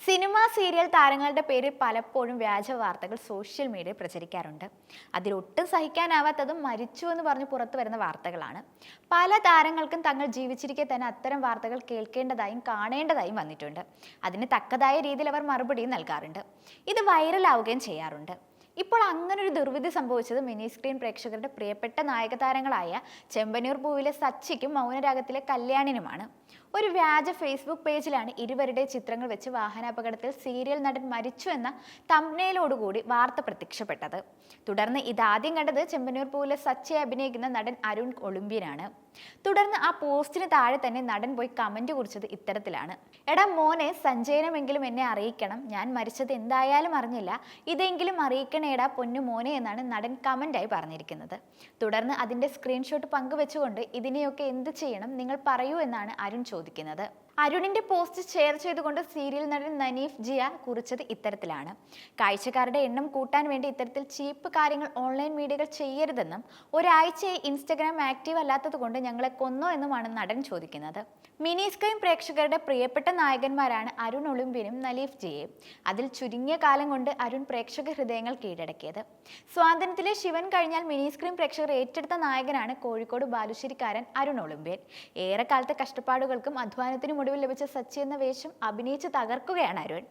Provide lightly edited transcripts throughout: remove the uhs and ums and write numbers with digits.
Cinema serial താരങ്ങളുടെ പേരിൽ പലപ്പോഴും വ്യാജ വാർത്തകൾ സോഷ്യൽ മീഡിയയിൽ പ്രചരിക്കാറുണ്ട്. അതിലൊട്ടും സഹിക്കാനാവാത്തതും മരിച്ചു എന്ന് പറഞ്ഞ് പുറത്തു വരുന്ന വാർത്തകളാണ്. പല താരങ്ങൾക്കും തങ്ങൾ ജീവിച്ചിരിക്കെ തന്നെ അത്തരം വാർത്തകൾ കേൾക്കേണ്ടതായും കാണേണ്ടതായും വന്നിട്ടുണ്ട്. അതിന് തക്കതായ രീതിയിൽ അവർ മറുപടിയും നൽകാറുണ്ട്. ഇത് വൈറലാവുകയും ചെയ്യാറുണ്ട്. ഇപ്പോൾ അങ്ങനൊരു ദുർവിധി സംഭവിച്ചത് മിനി സ്ക്രീൻ പ്രേക്ഷകരുടെ പ്രിയപ്പെട്ട നായക താരങ്ങളായ ചെമ്പന്നൂർ പൂവിലെ സച്ചിക്കും മൗനരാഗത്തിലെ കല്യാണിനുമാണ്. ഒരു വ്യാജ ഫേസ്ബുക്ക് പേജിലാണ് ഇരുവരുടെ ചിത്രങ്ങൾ വെച്ച് വാഹനാപകടത്തിൽ സീരിയൽ നടൻ മരിച്ചു എന്ന തംബ്നെയിലോടുകൂടി വാർത്ത പ്രത്യക്ഷപ്പെട്ടത്. തുടർന്ന് ഇതാദ്യം കണ്ടത് ചെമ്പന്നൂർ പൂവിലെ സച്ചിയെ അഭിനയിക്കുന്ന നടൻ അരുൺ ഒളിമ്പ്യനാണ്. തുടർന്ന് ആ പോസ്റ്റിന് താഴെ തന്നെ നടൻ പോയി കമന്റ് കുറിച്ചത് ഇത്തരത്തിലാണ്: എടാ മോനെ, സഞ്ചയനമെങ്കിലും എന്നെ അറിയിക്കണം, ഞാൻ മരിച്ചത് എന്തായാലും അറിഞ്ഞില്ല, ഇതെങ്കിലും അറിയിക്കണേടാ പൊന്നു മോനെ എന്നാണ് നടൻ കമന്റായി പറഞ്ഞിരിക്കുന്നത്. തുടർന്ന് അതിന്റെ സ്ക്രീൻഷോട്ട് പങ്കുവെച്ചുകൊണ്ട് ഇതിനെയൊക്കെ എന്ത് ചെയ്യണം നിങ്ങൾ പറയൂ എന്നാണ് അരുൺ ചോദിക്കുന്നത്. അരുണിന്റെ പോസ്റ്റ് ഷെയർ ചെയ്തുകൊണ്ട് സീരിയൽ നടൻ നനീഫ് ജിയ കുറിച്ചത് ഇത്തരത്തിലാണ്: കാഴ്ചക്കാരുടെ എണ്ണം കൂട്ടാൻ വേണ്ടി ഇത്തരത്തിൽ ചീപ്പ് കാര്യങ്ങൾ ഓൺലൈൻ മീഡിയകൾ ചെയ്യരുതെന്നും ഒരാഴ്ചയായി ഇൻസ്റ്റഗ്രാം ആക്റ്റീവ് അല്ലാത്തത് കൊണ്ട് ഞങ്ങളെ കൊന്നോ എന്നുമാണ് നടൻ ചോദിക്കുന്നത്. മിനി സ്ക്രീൻ പ്രേക്ഷകരുടെ പ്രിയപ്പെട്ട നായകന്മാരാണ് അരുൺ ഒളിമ്പ്യനും നലീഫ് ജിയയും. അതിൽ ചുരുങ്ങിയ കാലം കൊണ്ട് അരുൺ പ്രേക്ഷക ഹൃദയങ്ങൾ കീഴടക്കിയത്. സ്വാതന്ത്ര്യത്തിലെ ശിവൻ കഴിഞ്ഞാൽ മിനി സ്ക്രീൻ പ്രേക്ഷകർ ഏറ്റെടുത്ത നായകനാണ് കോഴിക്കോട് ബാലുശ്ശേരിക്കാരൻ അരുൺ ഒളിമ്പ്യൻ. ഏറെക്കാലത്തെ കഷ്ടപ്പാടുകൾക്കും അധ്വാനത്തിനും ഒടുവിൽ ലഭിച്ച സച്ചി എന്ന വേഷം അഭിനയിച്ച് തകർക്കുകയാണ് അരുൺ.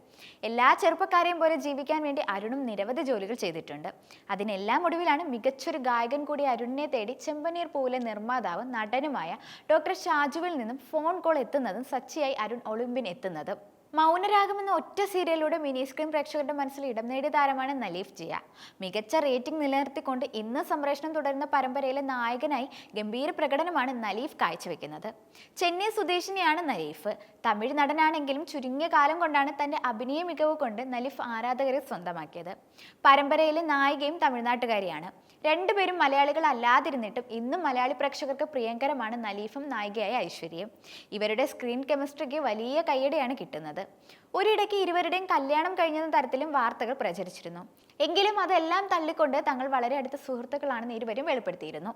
എല്ലാ ചെറുപ്പക്കാരെയും പോലെ ജീവിക്കാൻ വേണ്ടി അരുണും നിരവധി ജോലികൾ ചെയ്തിട്ടുണ്ട്. അതിനെല്ലാം ഒടുവിലാണ് മികച്ചൊരു ഗായകൻ കൂടി അരുണിനെ തേടി ചെമ്പനീർ പൂവിലെ നിർമ്മാതാവ് നടനുമായ ഡോക്ടർ ഷാജുവിൽ നിന്നും ഫോൺ കോൾ എത്തുന്നതും സച്ചിയായി അരുൺ ഒളിമ്പ്യൻ എത്തുന്നതും. മൗനരാഗം എന്ന ഒറ്റ സീരിയലിലൂടെ മിനി സ്ക്രീൻ പ്രേക്ഷകരുടെ മനസ്സിൽ ഇടം നേടിയ താരമാണ് നലീഫ് ജിയ. മികച്ച റേറ്റിംഗ് നിലനിർത്തിക്കൊണ്ട് ഇന്ന് സംപ്രേഷണം തുടരുന്ന പരമ്പരയിലെ നായകനായി ഗംഭീര പ്രകടനമാണ് നലീഫ് കാഴ്ചവെക്കുന്നത്. ചെന്നൈ സ്വദേശിനിയാണ് നലീഫ്. തമിഴ് നടനാണെങ്കിലും ചുരുങ്ങിയ കാലം കൊണ്ടാണ് തന്റെ അഭിനയ മികവ് കൊണ്ട് നലീഫ് ആരാധകരെ സ്വന്തമാക്കിയത്. പരമ്പരയിലെ നായികയും തമിഴ്നാട്ടുകാരിയാണ്. രണ്ടുപേരും മലയാളികൾ അല്ലാതിരുന്നിട്ടും ഇന്നും മലയാളി പ്രേക്ഷകർക്ക് പ്രിയങ്കരമാണ് നലീഫും നായികയായ ഐശ്വര്യയും. ഇവരുടെ സ്ക്രീൻ കെമിസ്ട്രിക്ക് വലിയ കയ്യടിയാണ് കിട്ടുന്നത്. ഒരിടയ്ക്ക് ഇരുവരുടെയും കല്യാണം കഴിഞ്ഞെന്ന തരത്തിലും വാർത്തകൾ പ്രചരിച്ചിരുന്നു. എങ്കിലും അതെല്ലാം തള്ളിക്കൊണ്ട് തങ്ങൾ വളരെ അടുത്ത സുഹൃത്തുക്കളാണെന്ന് ഇരുവരും വെളിപ്പെടുത്തിയിരുന്നു.